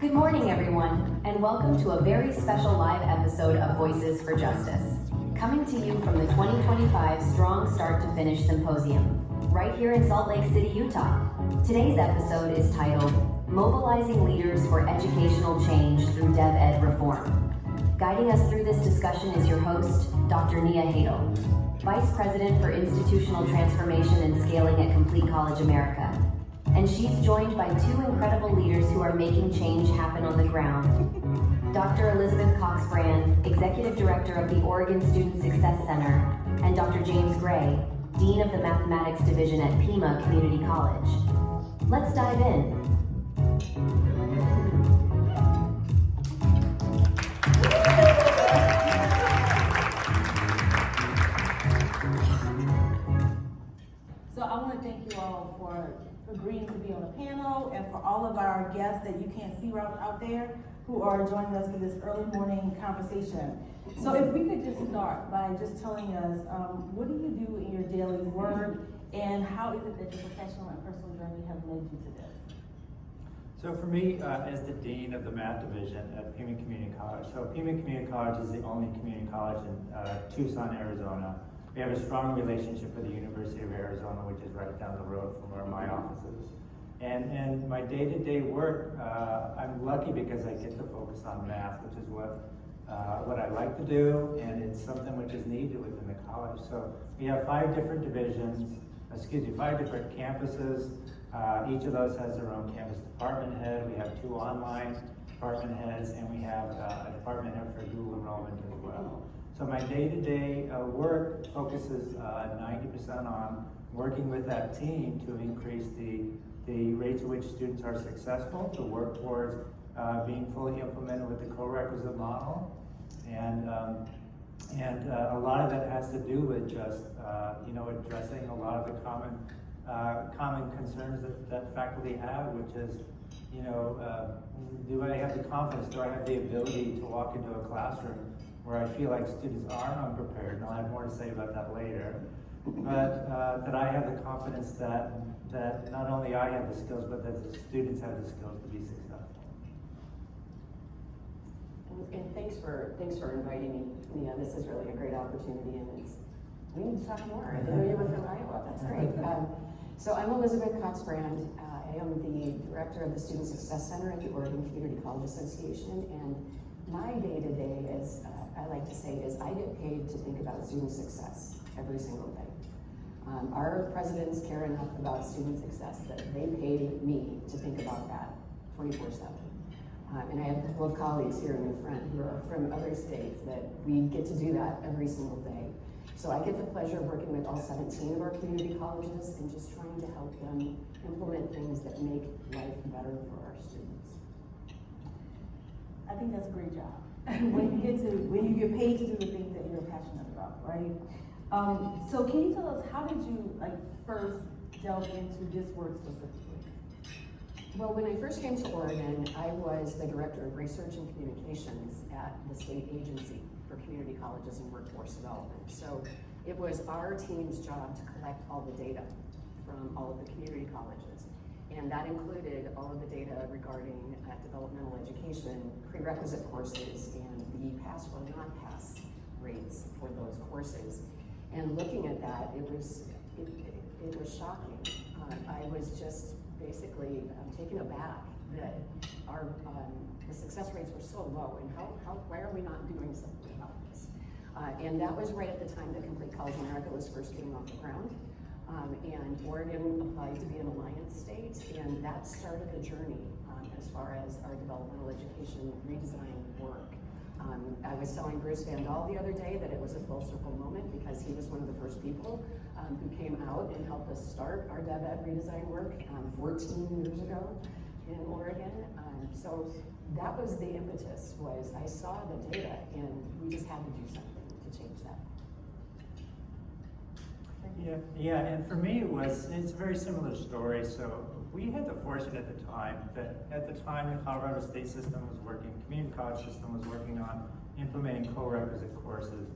Good morning, everyone, and welcome to a very special live episode of Voices for Justice, coming to you from the 2025 Strong Start to Finish Symposium, right here in Salt Lake City, Utah. Today's episode is titled, Mobilizing Leaders for Educational Change Through Dev Ed Reform. Guiding us through this discussion is your host, Dr. Nia Hadel, Vice President for Institutional Transformation and Scaling at Complete College America. And she's joined by two incredible leaders who are making change happen on the ground. Dr. Elizabeth Cox-Brand, Executive Director of the Oregon Student Success Center, and Dr. James Gray, Dean of the Mathematics Division at Pima Community College. Let's dive in. So I want to thank you all for agreeing to be on the panel, and for all of our guests that you can't see out there who are joining us for this early morning conversation. So if we could just start by just telling us, what do you do in your daily work, and how is it that your professional and personal journey have led you to this? So for me, as the Dean of the Math Division at Pima Community College, so Pima Community College is the only community college in Tucson, Arizona. We have a strong relationship with the University of Arizona, which is right down the road from where my office is. And my day-to-day work, I'm lucky because I get to focus on math, which is what I like to do, and it's something which is needed within the college. So we have five different campuses. Each of those has their own campus department head. We have two online department heads, and we have a department head for dual enrollment as well. So my day-to-day work focuses 90% on working with that team to increase the rates at which students are successful, to work towards being fully implemented with the corequisite model. And a lot of that has to do with just addressing a lot of the common concerns that faculty have, which is, do I have the confidence, do I have the ability to walk into a classroom where I feel like students are unprepared, and I'll have more to say about that later, but that I have the confidence that not only I have the skills, but that the students have the skills to be successful. And thanks for inviting me, Nia. This is really a great opportunity, and we need to talk more. I didn't know you were from Iowa. That's great. So I'm Elizabeth Cox-Brand. I am the director of the Student Success Center at the Oregon Community College Association, and my day-to-day, as I like to say, is I get paid to think about student success every single day. Our presidents care enough about student success that they pay me to think about that 24/7. And I have a couple of colleagues here in the front who are from other states that we get to do that every single day. So I get the pleasure of working with all 17 of our community colleges and just trying to help them implement things that make life better for our students. I think that's a great job. when you get paid to do the things that you're passionate about, right? So can you tell us, how did you first delve into this work specifically? Well, when I first came to Oregon, I was the Director of Research and Communications at the State Agency for Community Colleges and Workforce Development. So it was our team's job to collect all the data from all of the community colleges. And that included all of the data regarding developmental education, prerequisite courses, and the pass or non-pass rates for those courses. And looking at that, it was shocking. I was just basically taken aback that the success rates were so low, and why are we not doing something about this? And that was right at the time that Complete College America was first getting off the ground. And Oregon applied to be an alliance state, and that started the journey as far as our developmental education redesign work. I was telling Bruce Van Dahl the other day that it was a full circle moment because he was one of the first people who came out and helped us start our Dev Ed redesign work 14 years ago in Oregon. So that was the impetus, was I saw the data and we just had to do something to change that. Yeah, and for me it's a very similar story. So we had the fortune at the time the Colorado state system was working, community college system was working on implementing co-requisite courses.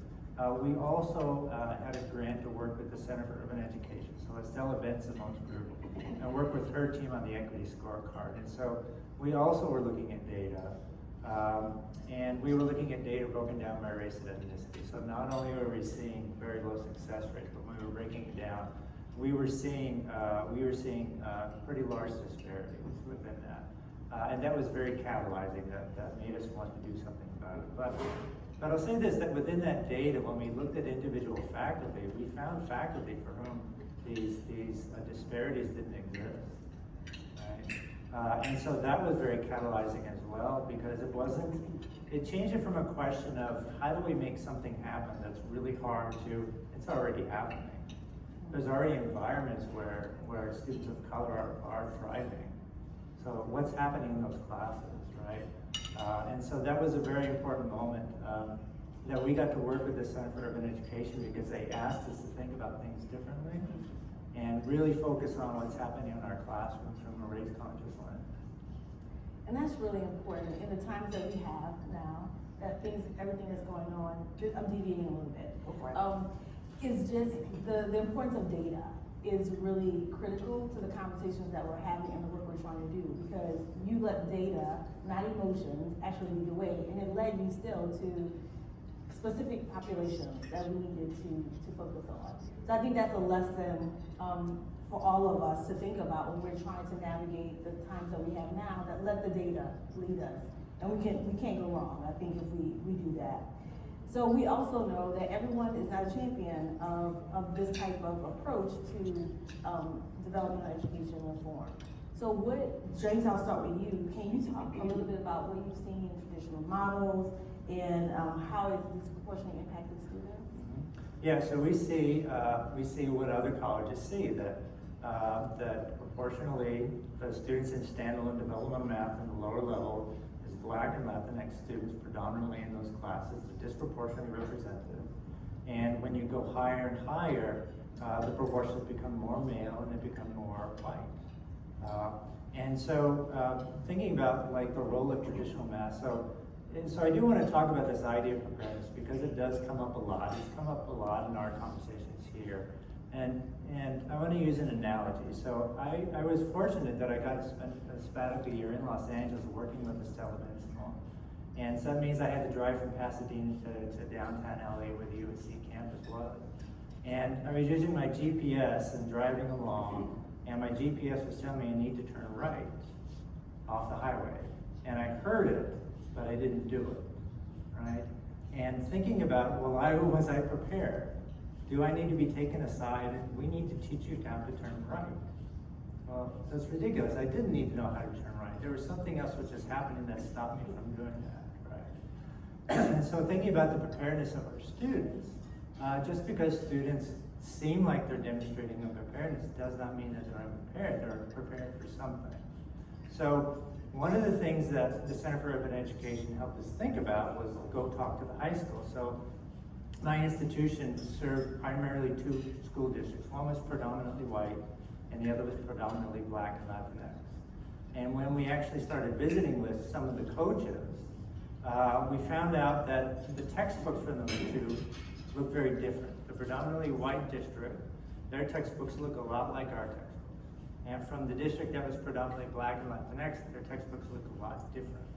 We also had a grant to work with the Center for Urban Education. So Estella Bensimo's group, and work with her team on the equity scorecard. And so We also were looking at data, and we were looking at data broken down by race and ethnicity. So not only were we seeing very low success rates, but when we were breaking it down, we were seeing pretty large disparities within that. And that was very catalyzing, that made us want to do something about it. But I'll say this, that within that data, when we looked at individual faculty, we found faculty for whom these disparities didn't exist. Right? And so that was very catalyzing as well, because it changed it from a question of how do we make something happen that's really hard to, it's already happening. There's already environments where students of color are thriving. So what's happening in those classes, right? And so that was a very important moment that we got to work with the Center for Urban Education, because they asked us to think about things differently and really focus on what's happening in our classrooms from a race-conscious lens. And that's really important in the times that we have now, that everything that's going on, I'm deviating a little bit. Go for it. Is just the importance of data is really critical to the conversations that we're having and the work we're trying to do, because you let data, not emotions, actually lead the way, and it led you still to specific populations that we needed to focus on. So I think that's a lesson for all of us to think about when we're trying to navigate the times that we have now, that let the data lead us. And we can't go wrong, I think, if we do that. So we also know that everyone is not a champion of this type of approach to developmental education reform. So James, I'll start with you. Can you talk a little bit about what you've seen in traditional models and how it's disproportionately impacted students? Yeah, so we see what other colleges see, that proportionally the students in standalone developmental math in the lower level is Black and Latinx students predominantly in those classes, are disproportionately represented. And when you go higher and higher, the proportions become more male and they become more white. And so thinking about like the role of traditional math, so I do want to talk about this idea of preparedness, because it does come up a lot. It's come up a lot in our conversations here. And I want to use an analogy. So I was fortunate that I got to spend a sabbatical year in Los Angeles working with Estella Bensimon. And so that means I had to drive from Pasadena to downtown LA where the USC campus was. And I was using my GPS and driving along, and my GPS was telling me I need to turn right off the highway. And I heard it, but I didn't do it, right? And thinking about, well, was I prepared? Do I need to be taken aside and we need to teach you how to turn right? Well, that's ridiculous. I didn't need to know how to turn right. There was something else which was happening that stopped me from doing that, right? And so thinking about the preparedness of our students, just because students seem like they're demonstrating no preparedness does not mean that they're unprepared. They're prepared for something. So one of the things that the Center for Urban Education helped us think about was go talk to the high school. So my institution served primarily 2 school districts. One was predominantly white, and the other was predominantly Black and Latinx. And when we actually started visiting with some of the coaches, we found out that the textbooks from those 2 look very different. The predominantly white district, their textbooks look a lot like our textbooks. And from the district that was predominantly Black and Latinx, their textbooks look a lot different.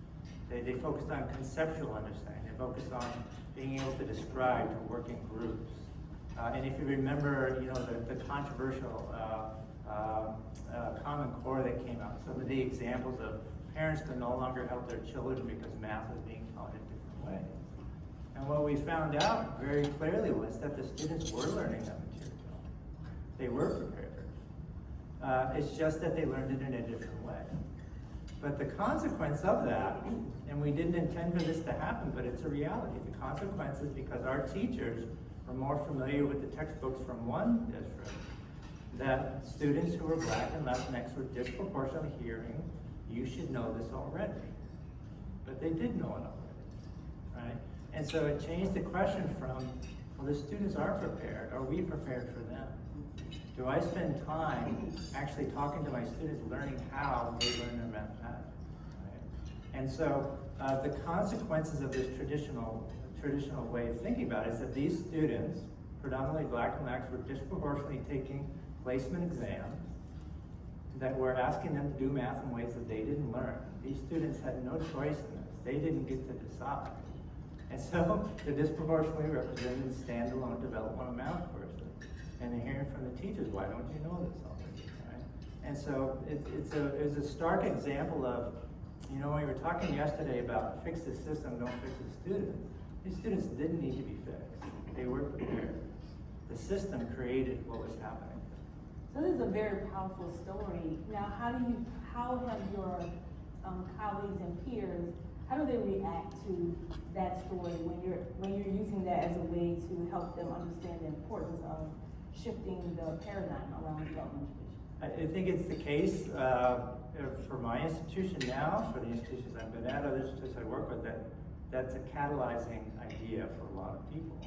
They focused on conceptual understanding. They focused on being able to describe to working groups. And if you remember, the controversial Common Core that came out, some of the examples of parents could no longer help their children because math was being taught in different ways. And what we found out very clearly was that the students were learning that material. They were prepared. It's just that they learned it in a different way. But the consequence of that, and we didn't intend for this to happen, but it's a reality. The consequence is because our teachers were more familiar with the textbooks from one district, that students who were Black and Latinx were disproportionately hearing, you should know this already. But they did know it already, right? And so it changed the question from, well, the students are prepared. Are we prepared for them? Do I spend time actually talking to my students, learning how they learn their mathematics? Right? And so the consequences of this traditional way of thinking about it is that these students, predominantly Black and Latinx, were disproportionately taking placement exams, that we're asking them to do math in ways that they didn't learn. These students had no choice in this. They didn't get to decide. And so they're disproportionately represented in standalone developmental math courses. And they're hearing from the teachers, why don't you know this already, right? And so it's a stark example of, you know, we were talking yesterday about fix the system, don't fix the students. These students didn't need to be fixed. They were prepared. The system created what was happening. So this is a very powerful story. Now, how have your colleagues and peers, how do they react to that story when you're using that as a way to help them understand the importance of shifting the paradigm around development education? I think it's the case for my institution now, for the institutions I've been at, other institutions I work with, that's a catalyzing idea for a lot of people.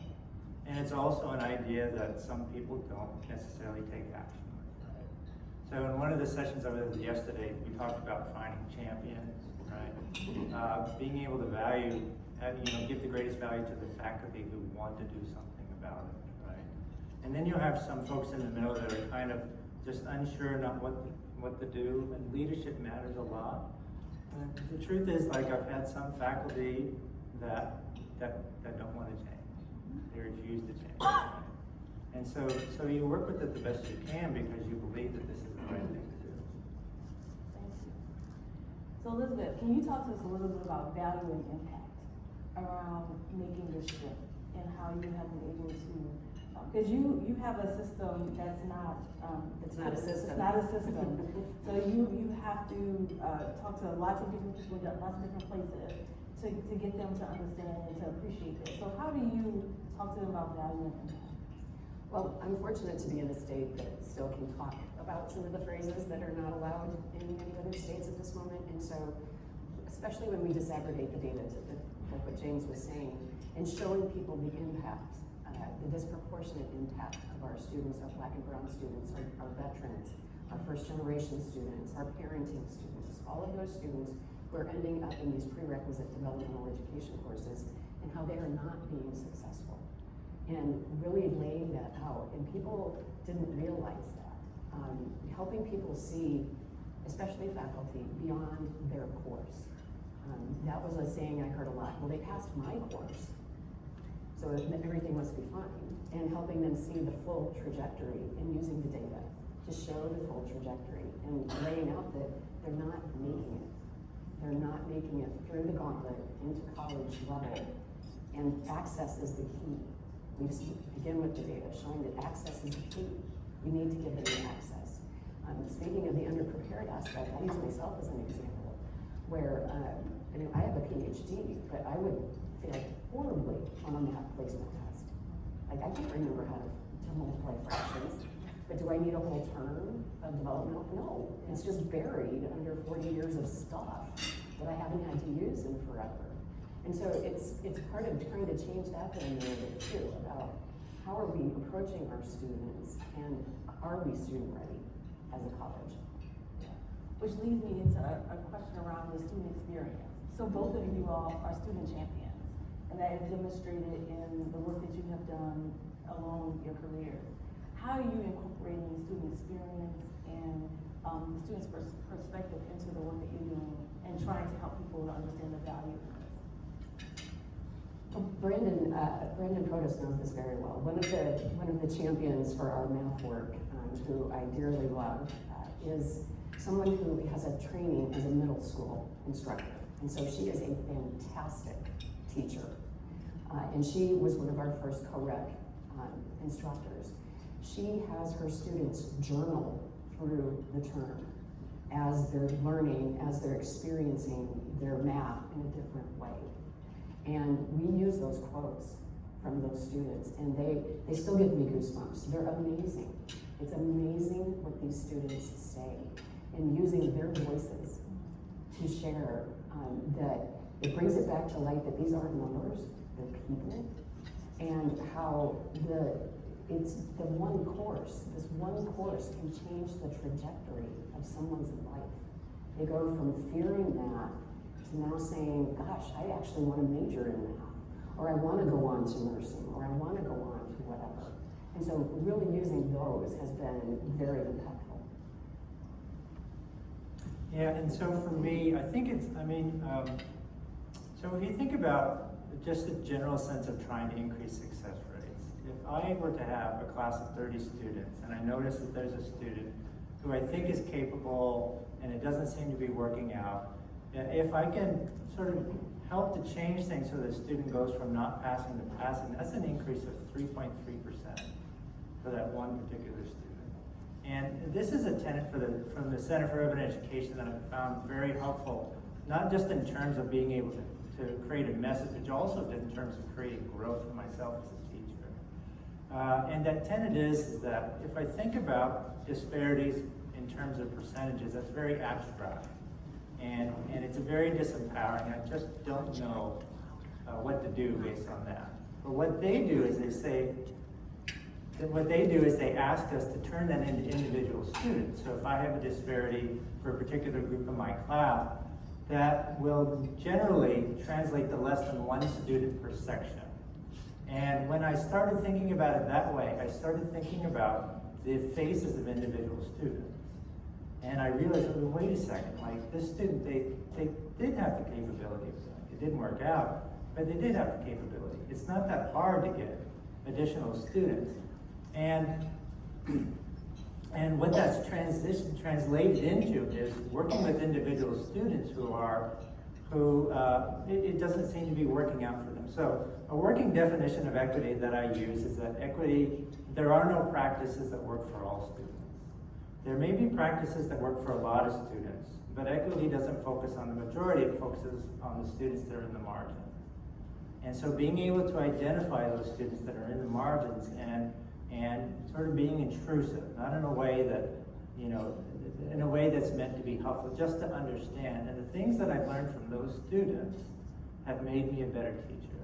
And it's also an idea that some people don't necessarily take action with, right? So in one of the sessions I was at yesterday, we talked about finding champions, right? Being able to value, give the greatest value to the faculty who want to do something about it, right? And then you'll have some folks in the middle that are kind of just unsure not what to do, and leadership matters a lot. And the truth is, like, I've had some faculty that don't want to change. They refuse to change. Right? And so you work with it the best you can because you believe that this is the right thing to do. Thank you. So Elizabeth, can you talk to us a little bit about value and impact around making this shift and how you have been able to, because you have a system that's not, It's not a system. It's not a system. So you have to talk to lots of different people, lots of different places to get them to understand and to appreciate this. So how do you talk to them about value and impact? Well, I'm fortunate to be in a state that still can talk about some of the phrases that are not allowed in many other states at this moment. And so, especially when we disaggregate the data to like what James was saying, and showing people the impact, the disproportionate impact of our students, our Black and brown students, our veterans, our first generation students, our parenting students, all of those students who are ending up in these prerequisite developmental education courses and how they are not being successful. And really laying that out, and people didn't realize that. Helping people see, especially faculty, beyond their course. That was a saying I heard a lot. Well, they passed my course, so everything must be fine. And helping them see the full trajectory and using the data to show the full trajectory and laying out that they're not making it. They're not making it through the gauntlet into college level, and access is the key. We begin with the data, showing that access is the key. We need to give them access. Speaking of the underprepared aspect, I use myself as an example, where I have a PhD, but I would fail horribly on that placement test. Like, I can't remember how to multiply fractions, but do I need a whole term of development? No, it's just buried under 40 years of stuff that I haven't had to use in forever. And so it's part of trying to change that narrative too, about how are we approaching our students and are we student ready as a college? Which leads me into a question around the student experience. So both of you all are student champions, and that is demonstrated in the work that you have done along your careers. How are you incorporating student experience and the student's perspective into the work that you're doing and trying to help people to understand the value of this? Well, Brandon Protas knows this very well. One of the champions for our math work, who I dearly love, is someone who has a training as a middle school instructor. And so she is a fantastic teacher. And she was one of our first co-rec instructors. She has her students journal through the term as they're learning, as they're experiencing their math in a different way. And we use those quotes from those students, and they still give me goosebumps. They're amazing. It's amazing what these students say, and using their voices to share that it brings it back to light that these aren't numbers, they're people, and how it's the one course, this one course can change the trajectory of someone's life. They go from fearing math to now saying, gosh, I actually want to major in math, or I want to go on to nursing, or I want to go on to whatever. And so really using those has been very impactful. Yeah, and so for me, I think it's, so if you think about just a general sense of trying to increase success rates, if I were to have a class of 30 students and I notice that there's a student who I think is capable and it doesn't seem to be working out, if I can sort of help to change things so the student goes from not passing to passing, that's an increase of 3.3% for that one particular student. And this is a tenet from the Center for Urban Education that I've found very helpful, not just in terms of being able to create a message, but also in terms of creating growth for myself as a teacher. And that tenet is that if I think about disparities in terms of percentages, that's very abstract. And it's very disempowering. I just don't know what to do based on that. But what they do is they ask us to turn that into individual students. So if I have a disparity for a particular group in my class, that will generally translate to less than one student per section. And when I started thinking about it that way, I started thinking about the faces of individual students. And I realized, well, wait a second, like this student, they did have the capability. It didn't work out, but they did have the capability. It's not that hard to get additional students. And what that's translated into is working with individual students it doesn't seem to be working out for them. So a working definition of equity that I use is that equity, there are no practices that work for all students. There may be practices that work for a lot of students, but equity doesn't focus on the majority, it focuses on the students that are in the margins. And so being able to identify those students that are in the margins and sort of being intrusive, not in a way that, in a way that's meant to be helpful, just to understand. And the things that I've learned from those students have made me a better teacher,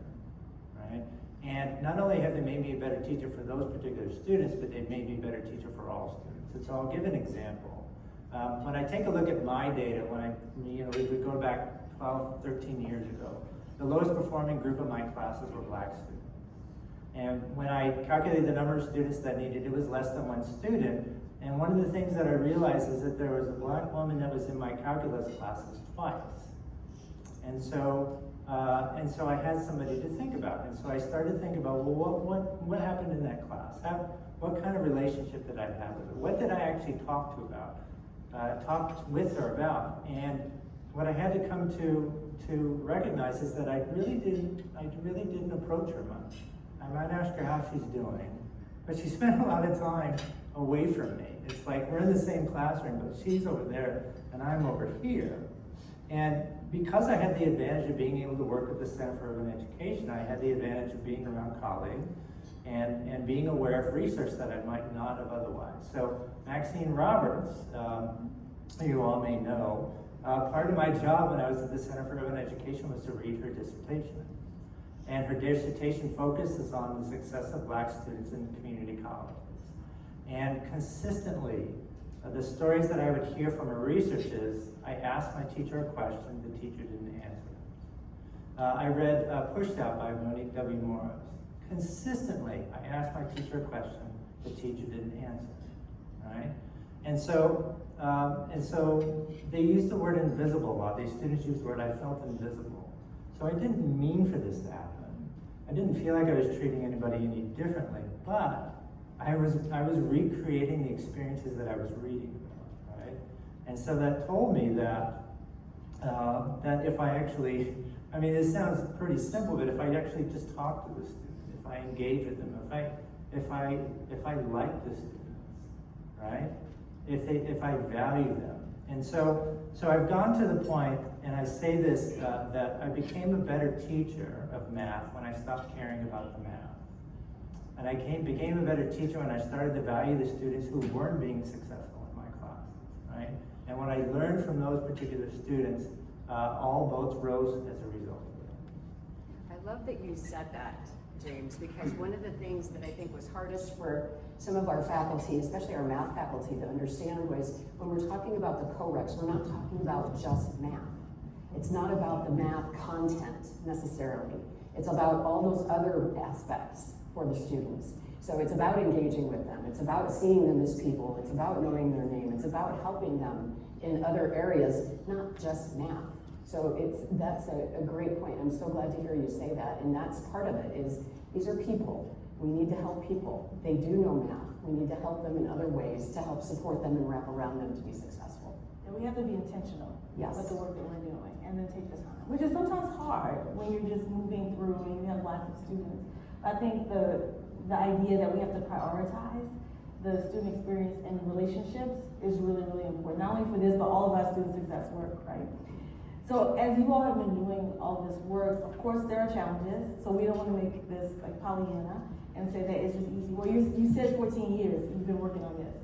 right? And not only have they made me a better teacher for those particular students, but they've made me a better teacher for all students. And so I'll give an example. When I take a look at my data, if we go back 12, 13 years ago, the lowest performing group of my classes were Black students. And when I calculated the number of students that needed, it was less than one student. And one of the things that I realized is that there was a Black woman that was in my calculus classes twice. And so I had somebody to think about. And so I started thinking about, well, what happened in that class? What kind of relationship did I have with her? What did I actually talked with her about? And what I had to come to recognize is that I really didn't approach her much. I might ask her how she's doing, but she spent a lot of time away from me. It's like we're in the same classroom, but she's over there and I'm over here. And because I had the advantage of being able to work with the Center for Urban Education, I had the advantage of being around colleagues and being aware of research that I might not have otherwise. So Maxine Roberts, who you all may know, part of my job when I was at the Center for Urban Education was to read her dissertation. And her dissertation focuses on the success of Black students in community colleges. And consistently, the stories that I would hear from her research is, I asked my teacher a question, the teacher didn't answer it. I read Pushed Out by Monique W. Morris. Consistently, I asked my teacher a question, the teacher didn't answer it, right? And so they use the word invisible a lot. These students use the word, I felt invisible. So I didn't mean for this to happen. I didn't feel like I was treating anybody any differently, but I was recreating the experiences that I was reading about, right? And so that told me that if I actually, this sounds pretty simple, but if I actually just talk to the student, if I engage with them, if I like the students, right? If I value them. And so I've gone to the point, and I say this, that I became a better teacher of math when I stopped caring about the math. And I became a better teacher when I started to value the students who weren't being successful in my classes, right? And when I learned from those particular students, all boats rose as a result of it. I love that you said that, James, because one of the things that I think was hardest for some of our faculty, especially our math faculty, to understand was when we're talking about the co-recs, we're not talking about just math. It's not about the math content necessarily. It's about all those other aspects for the students. So it's about engaging with them. It's about seeing them as people. It's about knowing their name. It's about helping them in other areas, not just math. So that's a great point. I'm so glad to hear you say that. And that's part of it, is these are people. We need to help people. They do know math. We need to help them in other ways to help support them and wrap around them to be successful. And we have to be intentional Yes. with the work that we're doing, and then take the time, which is sometimes hard when you're just moving through and you have lots of students. I think the idea that we have to prioritize the student experience and relationships is really, really important, not only for this, but all of our student success work, right? So as you all have been doing all this work, of course there are challenges, so we don't want to make this like Pollyanna and say that it's just easy. Well, you said 14 years you've been working on this.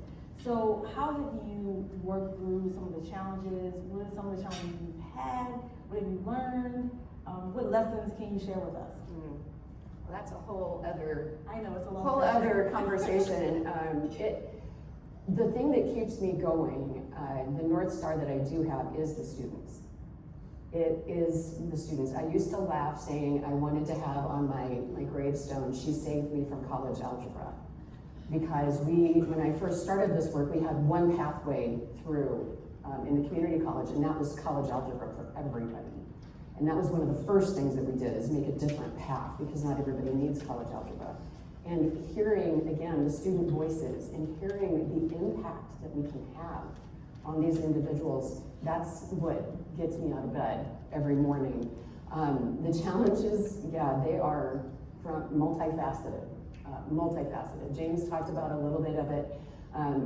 So how have you worked through some of the challenges? What are some of the challenges you've had? What have you learned? What lessons can you share with us? Well, that's a whole other I know it's a long whole other conversation. The thing that keeps me going, the North Star that I do have, is the students. It is the students. I used to laugh saying I wanted to have on my gravestone, "She saved me from college algebra." Because when I first started this work, we had one pathway through in the community college, and that was college algebra for everybody. And that was one of the first things that we did, is make a different path, because not everybody needs college algebra. And hearing, again, the student voices and hearing the impact that we can have on these individuals, that's what gets me out of bed every morning. The challenges, yeah, they are multifaceted. James talked about a little bit of it.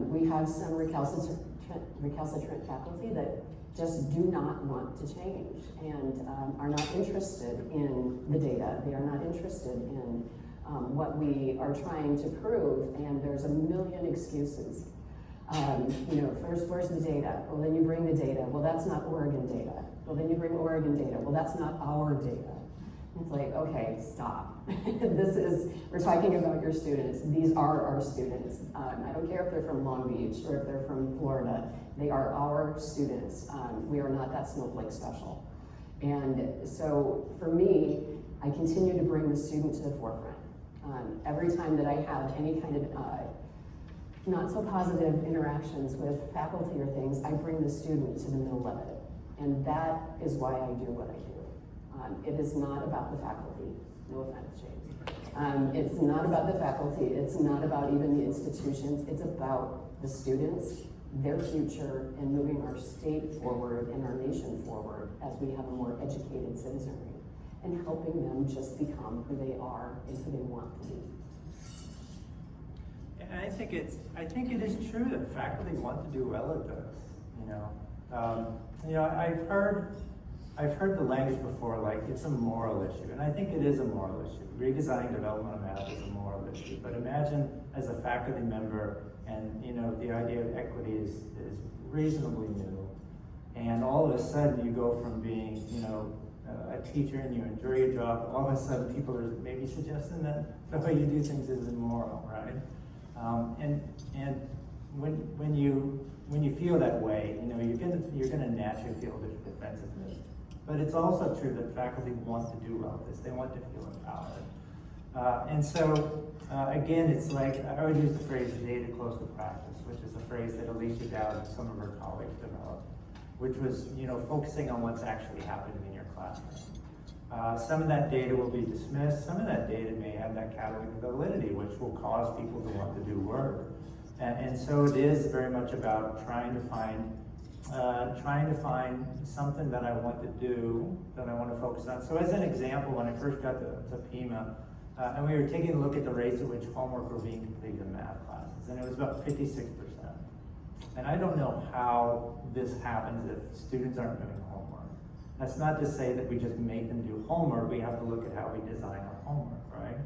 We have some recalcitrant faculty that just do not want to change and are not interested in the data. They are not interested in what we are trying to prove, and there's a million excuses. First, where's the data? Well, then you bring the data. Well, that's not Oregon data. Well, then you bring Oregon data. Well, that's not our data. It's like, okay, stop. We're talking about your students. These are our students. I don't care if they're from Long Beach or if they're from Florida. They are our students. We are not that snowflake special. And so for me, I continue to bring the student to the forefront. Every time that I have any kind of not so positive interactions with faculty or things, I bring the student to the middle of it. And that is why I do what I do. It is not about the faculty. No offense, James. It's not about the faculty. It's not about even the institutions. It's about the students, their future, and moving our state forward and our nation forward as we have a more educated citizenry, and helping them just become who they are and who they want to be. And I think it is true that faculty want to do well at this. I've heard the language before, like it's a moral issue, and I think it is a moral issue. Redesigning developmental math is a moral issue, but imagine as a faculty member, and the idea of equity is reasonably new, and all of a sudden you go from being a teacher and you enjoy your job, all of a sudden people are maybe suggesting that the way you do things is immoral, right? And when you feel that way, you're gonna naturally feel this defensiveness. But it's also true that faculty want to do well at this. They want to feel empowered. And so, again, it's like, I always use the phrase data close to practice, which is a phrase that Alicia Dowd and some of her colleagues developed, which was, focusing on what's actually happening in your classroom. Some of that data will be dismissed. Some of that data may have that catalog of validity, which will cause people to want to do work. And so it is very much about trying to find something that I want to do, that I want to focus on. So as an example, when I first got to PIMA, and we were taking a look at the rates at which homework were being completed in math classes, and it was about 56%. And I don't know how this happens if students aren't doing homework. That's not to say that we just make them do homework. We have to look at how we design our homework, right?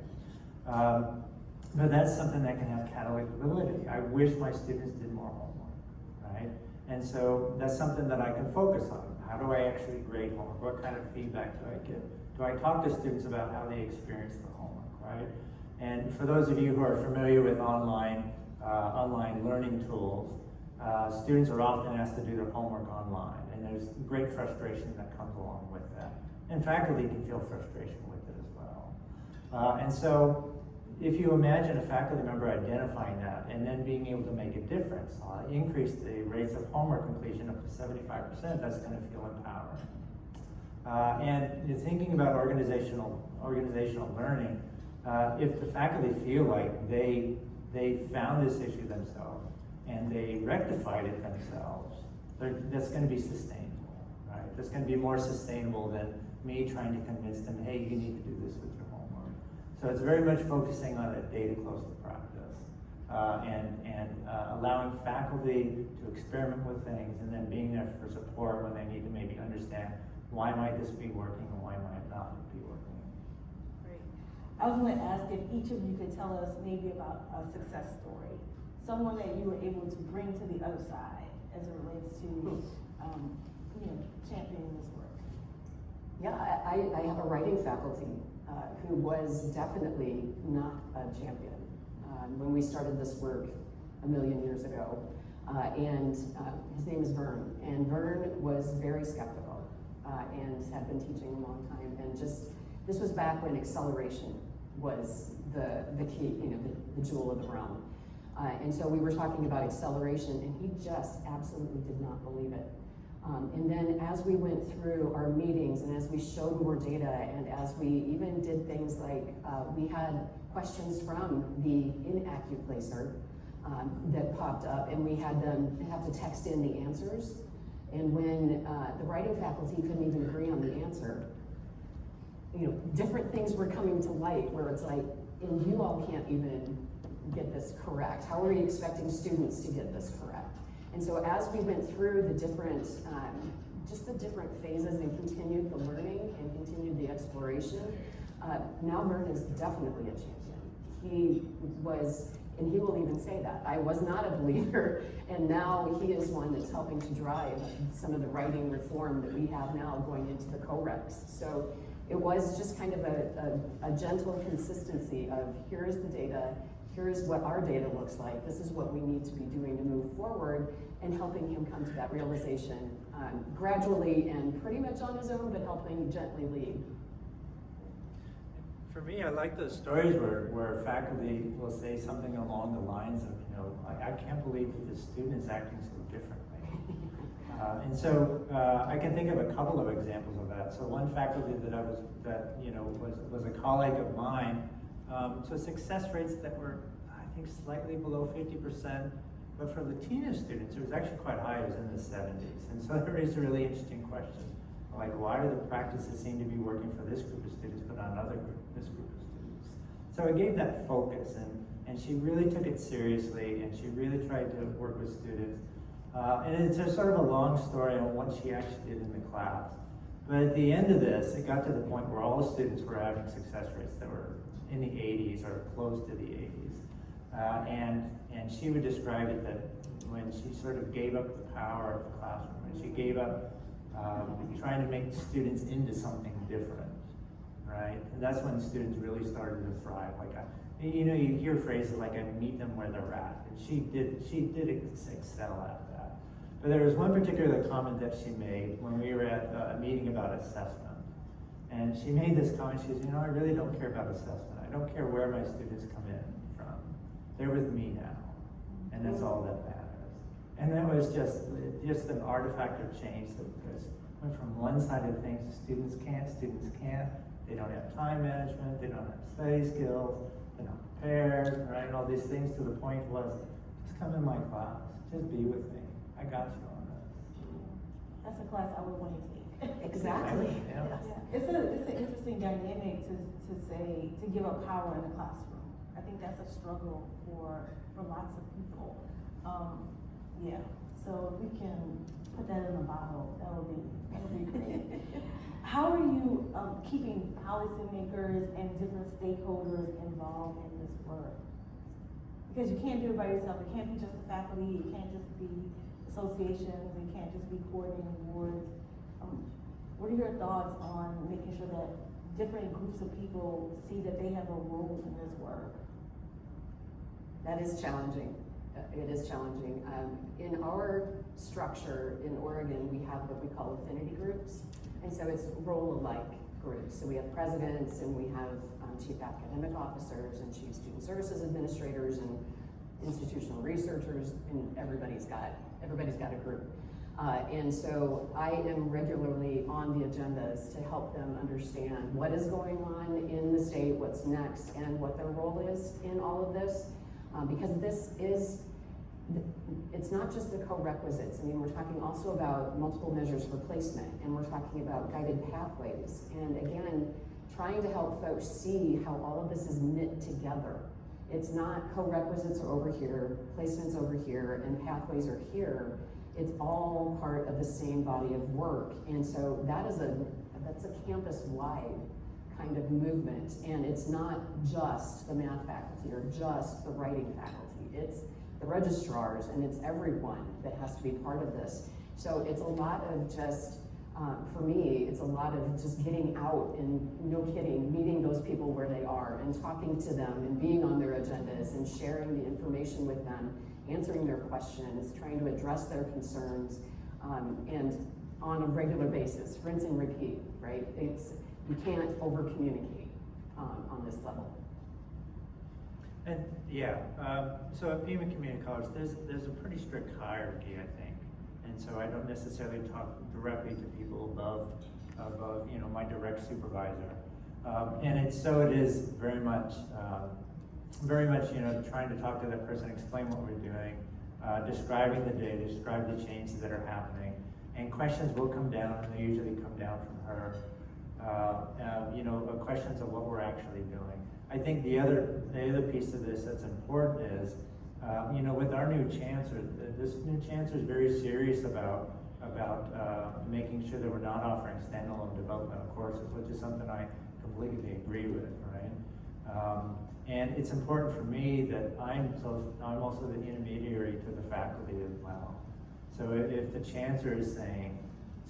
But that's something that can have catalytic validity. I wish my students did more homework, right? And so that's something that I can focus on. How do I actually grade homework? What kind of feedback do I get? Do I talk to students about how they experience the homework, right? And for those of you who are familiar with online learning tools, students are often asked to do their homework online, and there's great frustration that comes along with that. And faculty can feel frustration with it as well. And so, if you imagine a faculty member identifying that and then being able to make a difference, increase the rates of homework completion up to 75%, that's going to feel empowering. And you're thinking about organizational learning. If the faculty feel like they found this issue themselves and they rectified it themselves, that's going to be sustainable, right? That's going to be more sustainable than me trying to convince them, hey, you need to do this with your homework. So it's very much focusing on a data close to practice and allowing faculty to experiment with things and then being there for support when they need to maybe understand why might this be working and why might it not be working. Great. I was going to ask if each of you could tell us maybe about a success story, someone that you were able to bring to the other side as it relates to, championing this work. Yeah, I have a writing faculty who was definitely not a champion when we started this work a million years ago. And his name is Vern. And Vern was very skeptical and had been teaching a long time. And this was back when acceleration was the key, the jewel of the realm. And so we were talking about acceleration, and he just absolutely did not believe it. And then as we went through our meetings and as we showed more data and as we even did things like we had questions from the InAccuPlacer that popped up, and we had them have to text in the answers. And when the writing faculty couldn't even agree on the answer, different things were coming to light where it's like, and you all can't even get this correct. How are we expecting students to get this correct? And so as we went through the different, just the different phases and continued the learning and continued the exploration, now Vern is definitely a champion. He was, and he will even say that, I was not a believer, and now he is one that's helping to drive some of the writing reform that we have now going into the co-recs. So it was just kind of a gentle consistency of here is the data, here is what our data looks like, this is what we need to be doing to move forward, and helping him come to that realization gradually and pretty much on his own, but helping gently lead. For me, I like those stories where faculty will say something along the lines of, I can't believe that the student is acting so differently. And so I can think of a couple of examples of that. So one faculty was a colleague of mine. So success rates that were, I think, slightly below 50%, but for Latino students, it was actually quite high. It was in the 70s. And so that raised a really interesting question, like why do the practices seem to be working for this group of students, but not this group of students? So I gave that focus, and she really took it seriously, and she really tried to work with students. And it's a sort of a long story on what she actually did in the class. But at the end of this, it got to the point where all the students were having success rates that were in the 80s or close to the 80s. And she would describe it that when she sort of gave up the power of the classroom, when she gave up trying to make students into something different, right? And that's when students really started to thrive. You hear phrases like "I meet them where they're at," and she did excel at that. But there was one particular comment that she made when we were at a meeting about assessment, and she made this comment. She says, "I really don't care about assessment. I don't care where my students come in from. They're with me now, and that's all that matters." And that was just an artifact of change that went from one side of things, students can't, they don't have time management, they don't have study skills, they're not prepared, right? And all these things, to the point was, just come in my class, just be with me. I got you on this. That's a class I would want to take. Exactly. Yeah. Yes. It's an interesting dynamic to give up power in the classroom. I think that's a struggle for lots of people. So if we can put that in a bottle, that'll be great. How are you keeping policymakers and different stakeholders involved in this work? Because you can't do it by yourself. It can't be just the faculty. It can't just be associations. It can't just be coordinating boards. What are your thoughts on making sure that different groups of people see that they have a role in this work? That is challenging. It is challenging. In our structure in Oregon, we have what we call affinity groups. And so it's role-alike groups. So we have presidents and we have chief academic officers and chief student services administrators and institutional researchers, and everybody's got a group. And so I am regularly on the agendas to help them understand what is going on in the state, what's next, and what their role is in all of this. Because it's not just the co-requisites. I mean, we're talking also about multiple measures for placement, and we're talking about guided pathways. And again, trying to help folks see how all of this is knit together. It's not co-requisites are over here, placements over here, and pathways are here. It's all part of the same body of work. And so that's a campus-wide kind of movement. And it's not just the math faculty or just the writing faculty. It's the registrars, and it's everyone that has to be part of this. So it's a lot of just, for me, it's a lot of just getting out and, no kidding, meeting those people where they are and talking to them and being on their agendas and sharing the information with them, answering their questions, trying to address their concerns, and on a regular basis, rinse and repeat, right? You can't over-communicate on this level. And yeah, so at Pima Community College, there's a pretty strict hierarchy, I think. And so I don't necessarily talk directly to people above my direct supervisor. And it is very much, trying to talk to that person, explain what we're doing, describing the day, describe the changes that are happening. And questions will come down, and they usually come down from her. Questions of what we're actually doing. I think the other piece of this that's important is, with our new chancellor, this new chancellor is very serious about making sure that we're not offering standalone developmental courses, which is something I completely agree with, right? And it's important for me that I'm also the intermediary to the faculty as well. So if the chancellor is saying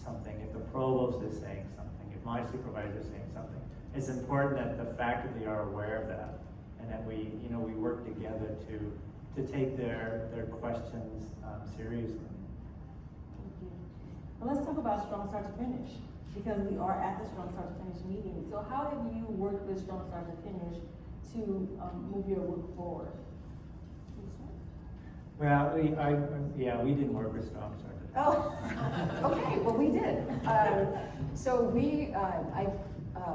something, if the provost is saying something, if my supervisor is saying something, it's important that the faculty are aware of that, and that we work together to take their questions seriously. Thank you. Well, let's talk about Strong Start to Finish, because we are at the Strong Start to Finish meeting. So how have you worked with Strong Start to Finish to move your work forward? Well, we didn't work with Strong Start to Finish. Oh, okay. Well, we did. I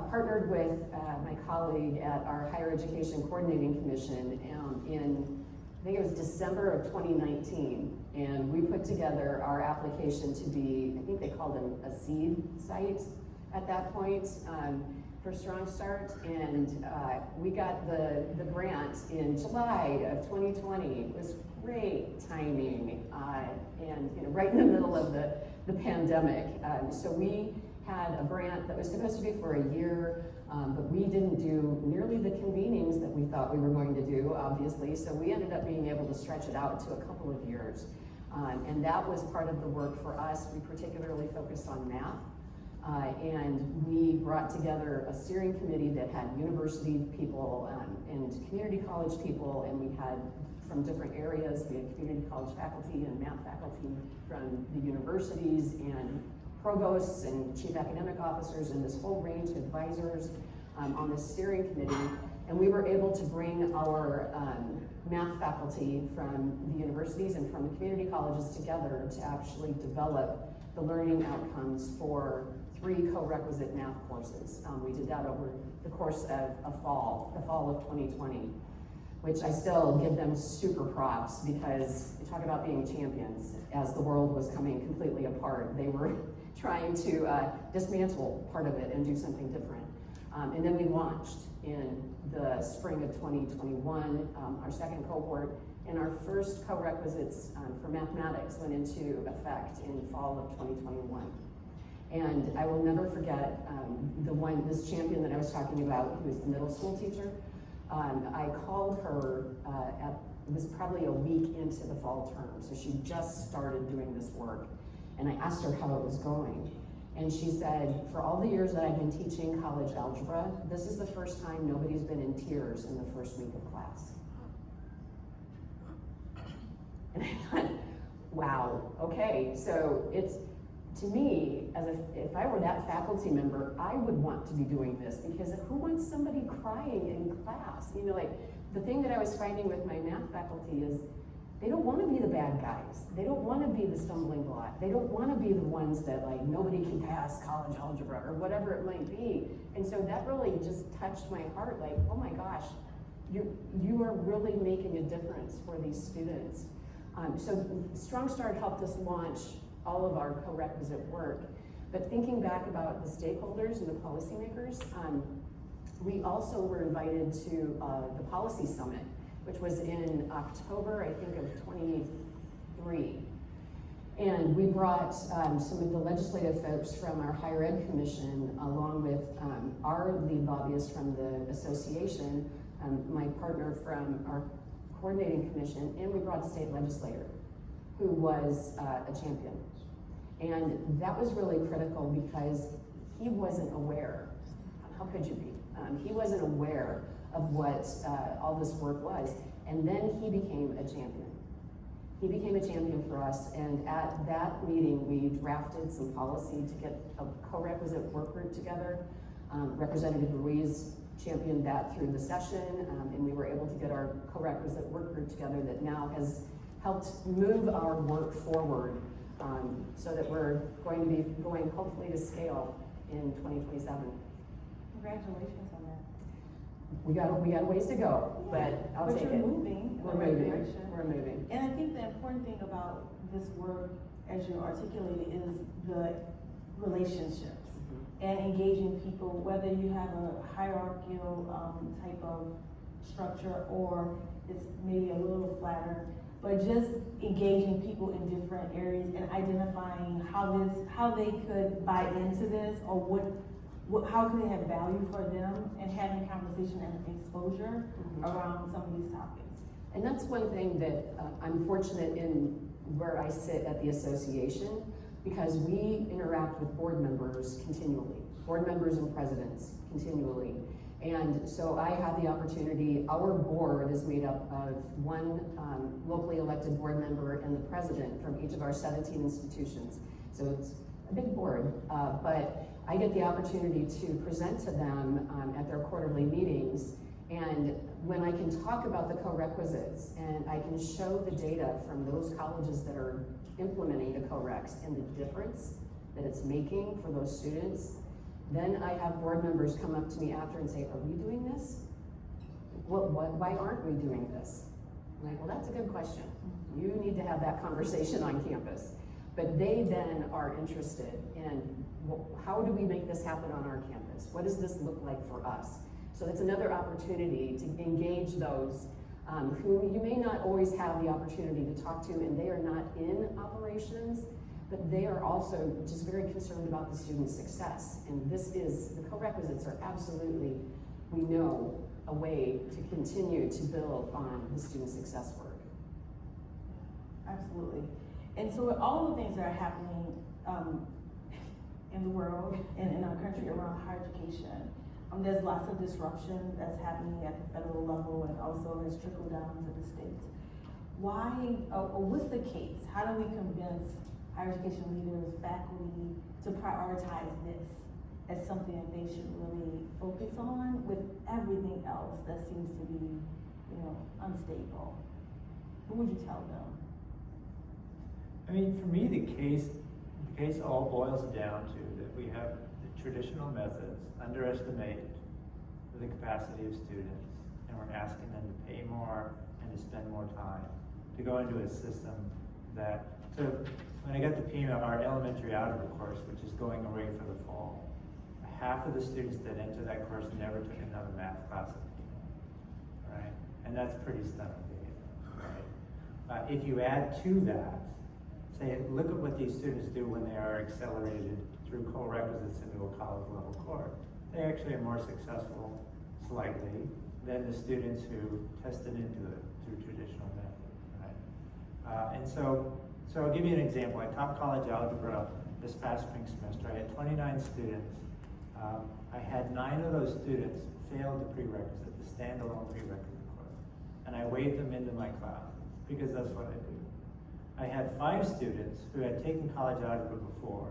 partnered with my colleague at our Higher Education Coordinating Commission I think it was December of 2019, and we put together our application to be, I think they called it a seed site at that point for Strong Start, and we got the grant in July of 2020. It was great timing, and right in the middle of the pandemic. So we had a grant that was supposed to be for a year, but we didn't do nearly the convenings that we thought we were going to do, obviously, so we ended up being able to stretch it out to a couple of years. And that was part of the work for us. We particularly focused on math, and we brought together a steering committee that had university people and community college people, and we had from different areas. We had community college faculty and math faculty from the universities, and provosts and chief academic officers, and this whole range of advisors on the steering committee. And we were able to bring our math faculty from the universities and from the community colleges together to actually develop the learning outcomes for 3 co-requisite math courses. We did that over the course of the fall of 2020, which I still give them super props, because you talk about being champions. As the world was coming completely apart, they were trying to dismantle part of it and do something different. And then we launched in the spring of 2021, our second cohort, and our first co-requisites for mathematics went into effect in fall of 2021. And I will never forget this champion that I was talking about, who was the middle school teacher. I called her it was probably a week into the fall term, so she just started doing this work. And I asked her how it was going. And she said, for all the years that I've been teaching college algebra, this is the first time nobody's been in tears in the first week of class. And I thought, wow, okay, so to me, if I were that faculty member, I would want to be doing this, because who wants somebody crying in class? You know, like, the thing that I was finding with my math faculty is they don't want to be the bad guys. They don't want to be the stumbling block. They don't want to be the ones that, like, nobody can pass college algebra or whatever it might be. And so that really just touched my heart, like, oh my gosh, you are really making a difference for these students. So Strong Start helped us launch all of our co-requisite work. But thinking back about the stakeholders and the policymakers, we also were invited to the Policy Summit, which was in October, I think, of 23. And we brought some of the legislative folks from our Higher Ed Commission, along with our lead lobbyist from the association, my partner from our coordinating commission, and we brought a state legislator who was a champion. And that was really critical because he wasn't aware. How could you be? He wasn't aware of what all this work was. And then he became a champion. He became a champion for us, and at that meeting, we drafted some policy to get a co-requisite work group together. Representative Ruiz championed that through the session, and we were able to get our co-requisite work group together that now has helped move our work forward, so that we're going to be going hopefully to scale in 2027. Congratulations on that. We got a ways to go, Yeah, but I'll but take you're it. moving in We're the right moving. direction. We're moving. And I think the important thing about this work, as you articulated, is the relationships and engaging people, whether you have a hierarchical type of structure or it's maybe a little flatter, but just engaging people in different areas and identifying how they could buy into this, or how can they have value for them, and having conversation and exposure around some of these topics. And that's one thing that I'm fortunate in where I sit at the association, because we interact with board members continually, board members and presidents continually. And so I have the opportunity, our board is made up of one locally elected board member and the president from each of our 17 institutions. So it's a big board, but I get the opportunity to present to them at their quarterly meetings. And when I can talk about the co-requisites and I can show the data from those colleges that are implementing the co-recs and the difference that it's making for those students, then I have board members come up to me after and say, are we doing this? Why aren't we doing this? I'm like, well, that's a good question. You need to have that conversation on campus. But they then are interested in, how do we make this happen on our campus? What does this look like for us? So it's another opportunity to engage those who you may not always have the opportunity to talk to, and they are not in operations, but they are also just very concerned about the student success. And the co-requisites are absolutely, we know, a way to continue to build on the student success work. Absolutely. And so with all the things that are happening in the world and in our country around higher education, there's lots of disruption that's happening at the federal level, and also has trickled down to the states. Why, or what's the case? How do we convince higher education leaders, faculty, to prioritize this as something that they should really focus on with everything else that seems to be, unstable? What would you tell them? I mean, for me, the case all boils down to that we have the traditional methods underestimated the capacity of students, and we're asking them to pay more and to spend more time to go into a system that, so when I got the PMA, our elementary algebra course, which is going away for the fall, half of the students that enter that course never took another math class at PMA, right? And that's pretty stunning data, right? If you add to that, say, look at what these students do when they are accelerated through co-requisites into a college level course. They actually are more successful, slightly, than the students who tested into it through traditional methods, right? And so I'll give you an example. I taught college algebra this past spring semester. I had 29 students. I had 9 of those students fail the prerequisite, the standalone prerequisite course. And I waved them into my class because that's what I do. I had 5 students who had taken college algebra before,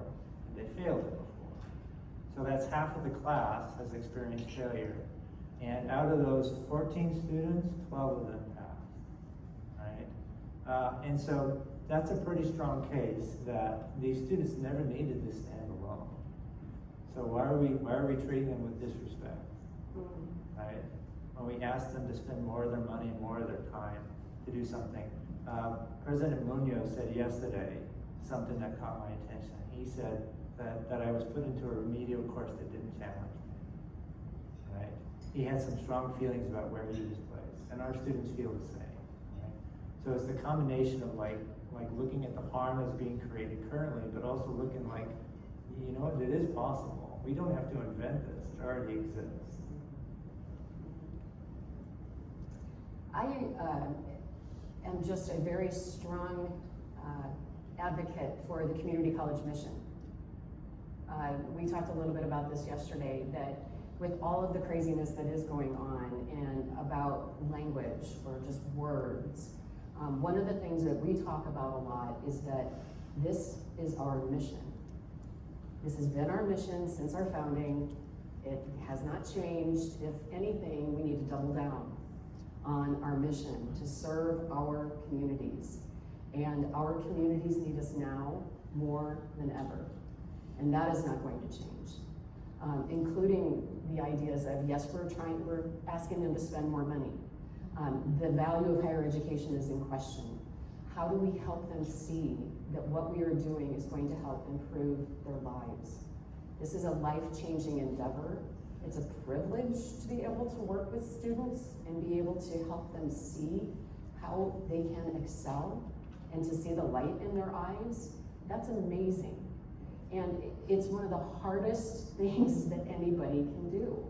and they failed it before. So that's half of the class has experienced failure. And out of those 14 students, 12 of them passed, right? And so that's a pretty strong case that these students never needed to stand alone. So why are we treating them with disrespect, right? When we ask them to spend more of their money, more of their time to do something. President Munoz said yesterday something that caught my attention. He said that I was put into a remedial course that didn't challenge me, right? He had some strong feelings about where he was placed, and our students feel the same, right? So it's the combination of like looking at the harm that's being created currently, but also looking like, you know what, it is possible. We don't have to invent this, it already exists. I am just a very strong advocate for the community college mission. We talked a little bit about this yesterday, that with all of the craziness that is going on and about language or just words, one of the things that we talk about a lot is that this is our mission. This has been our mission since our founding. It has not changed. If anything, we need to double down on our mission to serve our communities. And our communities need us now more than ever. And that is not going to change. Including the ideas of, yes, we're asking them to spend more money. The value of higher education is in question. How do we help them see that what we are doing is going to help improve their lives? This is a life-changing endeavor. It's a privilege to be able to work with students and be able to help them see how they can excel and to see the light in their eyes. That's amazing. And it's one of the hardest things that anybody can do.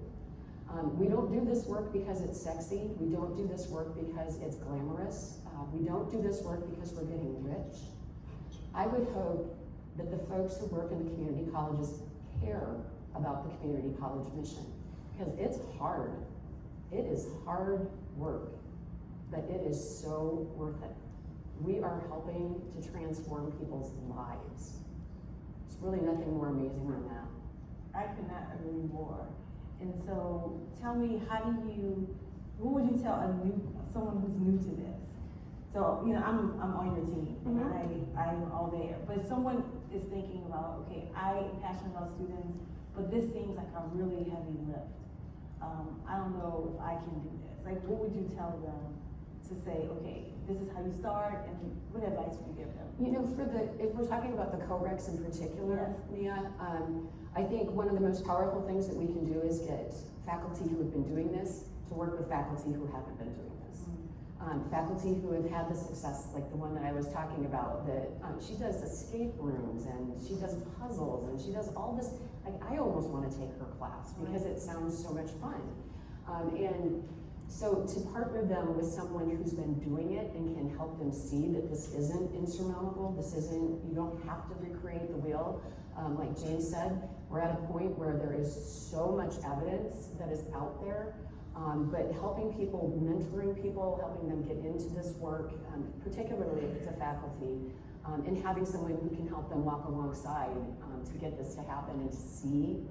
We don't do this work because it's sexy. We don't do this work because it's glamorous. We don't do this work because we're getting rich. I would hope that the folks who work in the community colleges care about the community college mission, because it's hard. It is hard work, but it is so worth it. We are helping to transform people's lives. It's really nothing more amazing than that. I could not agree more. And so tell me, what would you tell someone who's new to this? So, you know, I'm on your team, and I'm all there. But if someone is thinking about, okay, I am passionate about students, but this seems like a really heavy lift. I don't know if I can do this. Like, what would you tell them to say, okay, this is how you start, and what advice would you give them? You know, if we're talking about the co-recs in particular, Mia, I think one of the most powerful things that we can do is get faculty who have been doing this to work with faculty who haven't been doing this. Faculty who have had the success, like the one that I was talking about, that she does escape rooms and she does puzzles and she does all this. Like, I almost want to take her class because it sounds so much fun. And so to partner them with someone who's been doing it and can help them see that this isn't insurmountable, you don't have to recreate the wheel. Like James said, we're at a point where there is so much evidence that is out there. But helping people, mentoring people, helping them get into this work, particularly if it's a faculty, and having someone who can help them walk alongside to get this to happen and to see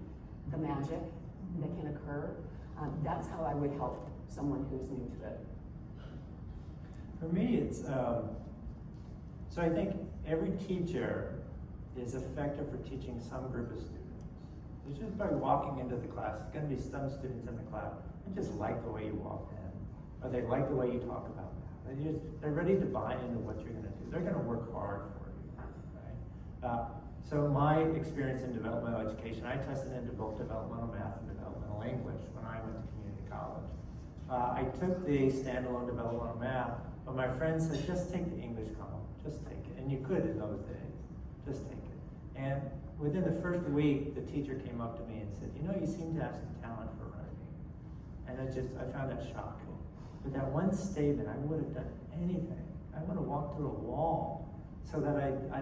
the magic that can occur, that's how I would help someone who's new to it. For me, it's, so I think every teacher is effective for teaching some group of students. It's just by walking into the class, there's gonna be some students in the class who just like the way you walk in, or they like the way you talk about that. They're ready to buy into what you're gonna do. They're gonna work hard for you, right? So my experience in developmental education, I tested into both developmental math and developmental English when I went to community college. I took the standalone developmental math, but my friend said, just take the English column, just take it. And you could in those days, just take it. And within the first week, the teacher came up to me and said, you know, you seem to have some talent for writing. And I found that shocking. But that one statement, I would have done anything. I would have walked through a wall so that I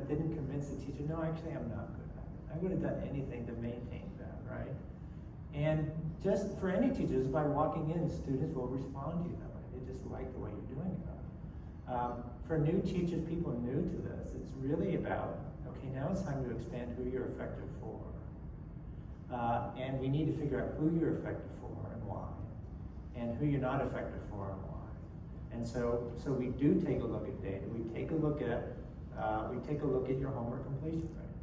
didn't convince the teacher, no, actually I'm not good at it. I would have done anything to maintain that, right? And just for any teachers, by walking in, students will respond to you that way. They just like the way you're doing it. For new teachers, people new to this, it's really about, okay, now it's time to expand who you're effective for. And we need to figure out who you're effective for and why, and who you're not effective for and why. And so we do take a look at data. We take a look at your homework completion rates.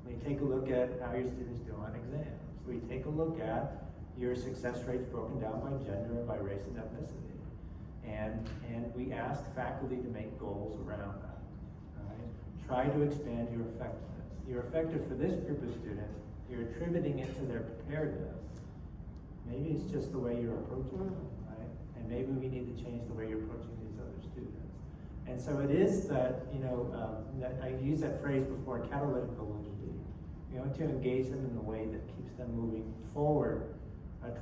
We take a look at how your students do on exams. We take a look at your success rates broken down by gender and by race and ethnicity. And we ask faculty to make goals around that. Right? Try to expand your effectiveness. You're effective for this group of students. You're attributing it to their preparedness. Maybe it's just the way you're approaching them, right? And maybe we need to change the way you're approaching these other students. And so it is that, that I used that phrase before, catalytic validity. To engage them in the way that keeps them moving forward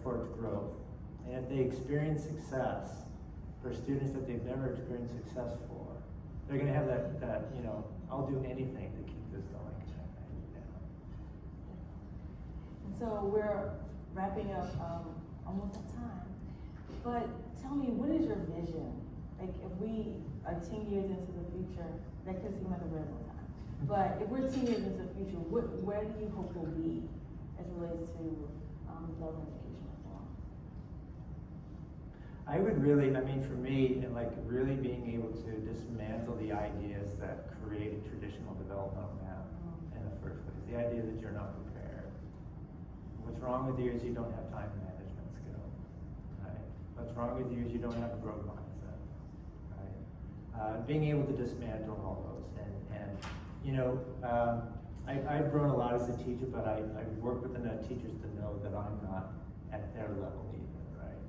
towards growth. And if they experience success for students that they've never experienced success for, they're going to have that I'll do anything to keep this going. And so we're wrapping up almost at time. But tell me, what is your vision? Like, if we are 10 years into the future, that could seem like a very long time. But if we're 10 years into the future, where do you hope we'll be as it relates to development education reform? I would really, for me, and really being able to dismantle the ideas that created traditional developmental math in the first place. The idea that you're not prepared. What's wrong with you is you don't have time management skills, right? What's wrong with you is you don't have a growth mindset, right? Being able to dismantle all those, I've grown a lot as a teacher, but I've worked with enough teachers to know that I'm not at their level either, right?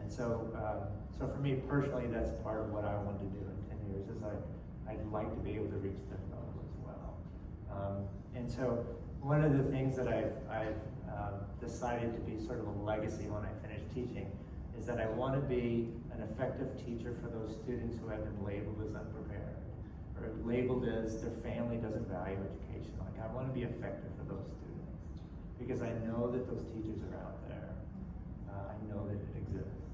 And so for me personally, that's part of what I want to do in 10 years, is I'd like to be able to reach their level as well. And so one of the things that I've decided to be sort of a legacy when I finish teaching is that I want to be an effective teacher for those students who have been labeled as unprepared, or labeled as their family doesn't value education. I want to be effective for those students because I know that those teachers are out there. I know that it exists.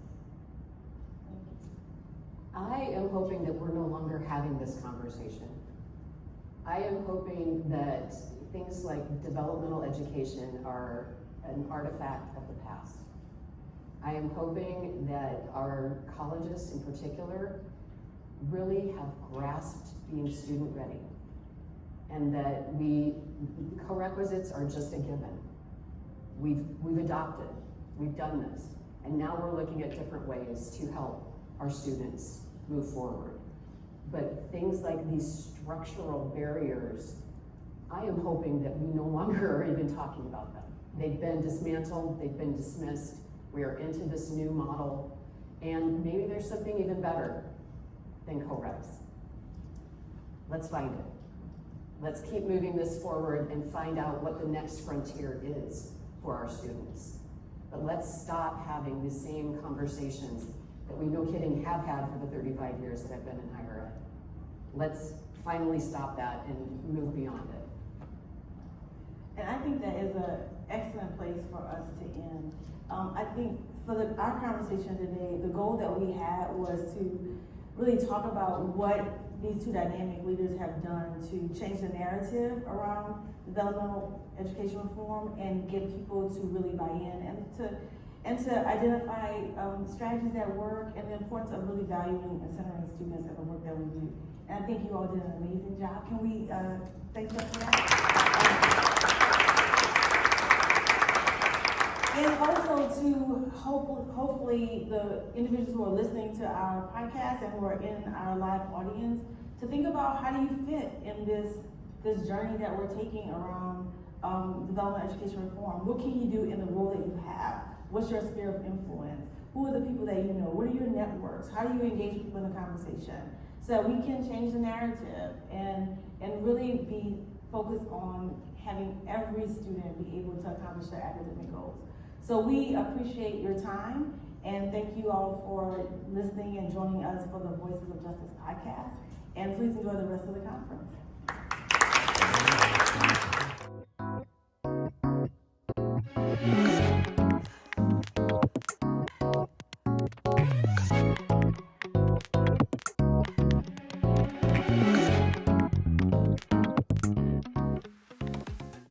I am hoping that we're no longer having this conversation. I am hoping that things like developmental education are an artifact of the past. I am hoping that our colleges in particular really have grasped being student ready, and that corequisites are just a given. We've adopted, we've done this, and now we're looking at different ways to help our students move forward. But things like these structural barriers, I am hoping that we no longer are even talking about them. They've been dismantled, they've been dismissed. We are into this new model, and maybe there's something even better than coreqs. Let's find it. Let's keep moving this forward and find out what the next frontier is for our students. But let's stop having the same conversations that we, no kidding, have had for the 35 years that I've been in higher ed. Let's finally stop that and move beyond it. And I think that is an excellent place for us to end. I think for our conversation today, the goal that we had was to really talk about what these two dynamic leaders have done to change the narrative around developmental education reform and get people to really buy in and to identify strategies that work, and the importance of really valuing and centering students and the work that we do. And I think you all did an amazing job. Can we thank you for that? And also to hopefully the individuals who are listening to our podcast and who are in our live audience, to think about how do you fit in this journey that we're taking around development education reform. What can you do in the role that you have? What's your sphere of influence? Who are the people that you know? What are your networks? How do you engage people in the conversation? So that we can change the narrative and really be focused on having every student be able to accomplish their academic goals. So we appreciate your time, and thank you all for listening and joining us for the Voices of Justice podcast. And please enjoy the rest of the conference.